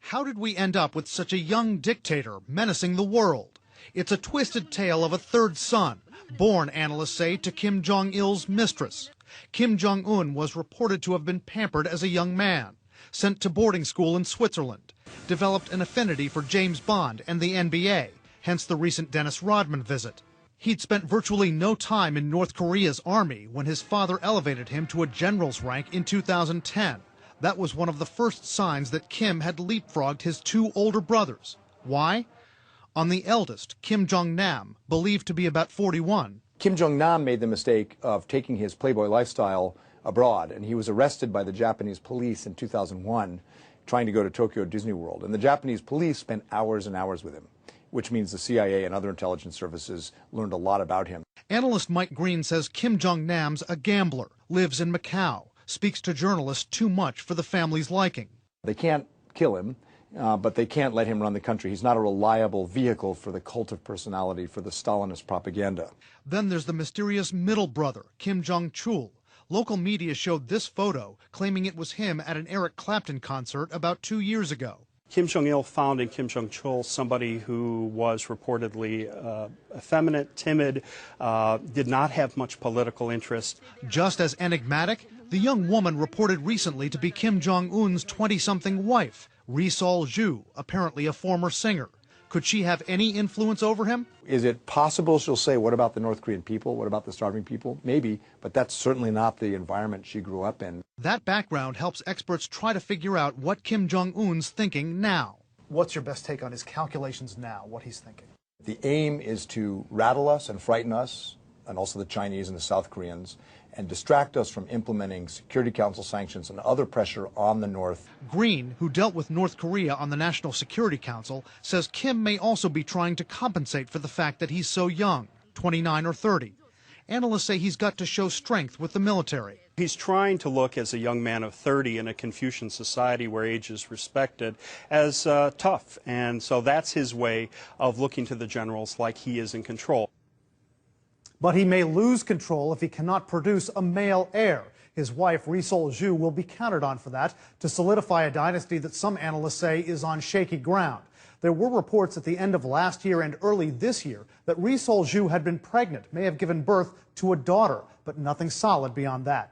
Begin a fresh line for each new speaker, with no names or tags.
How did we end up with such a young dictator menacing the world? It's a twisted tale of a third son, born, analysts say, to Kim Jong Il's mistress. Kim Jong Un was reported to have been pampered as a young man, sent to boarding school in Switzerland, developed an affinity for James Bond and the NBA, hence the recent Dennis Rodman visit. He'd spent virtually no time in North Korea's army when his father elevated him to a general's rank in 2010. That was one of the first signs that Kim had leapfrogged his two older brothers. Why? On the eldest, Kim Jong-nam, believed to be about 41.
Kim Jong-nam made the mistake of taking his playboy lifestyle abroad, and he was arrested by the Japanese police in 2001 trying to go to Tokyo Disney World. And the Japanese police spent hours and hours with him, which means the CIA and other intelligence services learned a lot about him.
Analyst Mike Green says Kim Jong-nam's a gambler, lives in Macau, speaks to journalists too much for the family's liking.
They can't kill him, but they can't let him run the country. He's not a reliable vehicle for the cult of personality, for the Stalinist propaganda.
Then there's the mysterious middle brother, Kim Jong-chul. Local media showed this photo, claiming it was him at an Eric Clapton concert about 2 years ago.
Kim Jong-il found in Kim Jong-chul somebody who was reportedly effeminate, timid, did not have much political interest.
Just as enigmatic, the young woman reported recently to be Kim Jong-un's 20-something wife, Ri Sol-ju, apparently a former singer. Could she have any influence over him?
Is it possible she'll say, what about the North Korean people? What about the starving people? Maybe, but that's certainly not the environment she grew up in.
That background helps experts try to figure out what Kim Jong-un's thinking now. What's your best take on his calculations now, what he's thinking?
The aim is to rattle us and frighten us, and also the Chinese and the South Koreans, and distract us from implementing Security Council sanctions and other pressure on the North.
Green, who dealt with North Korea on the National Security Council, says Kim may also be trying to compensate for the fact that he's so young, 29 or 30. Analysts say he's got to show strength with the military.
He's trying to look as a young man of 30 in a Confucian society where age is respected as tough. And so that's his way of looking to the generals like he is in control.
But he may lose control if he cannot produce a male heir. His wife, Ri Sol-ju, will be counted on for that to solidify a dynasty that some analysts say is on shaky ground. There were reports at the end of last year and early this year that Ri Sol-ju had been pregnant, may have given birth to a daughter, but nothing solid beyond that.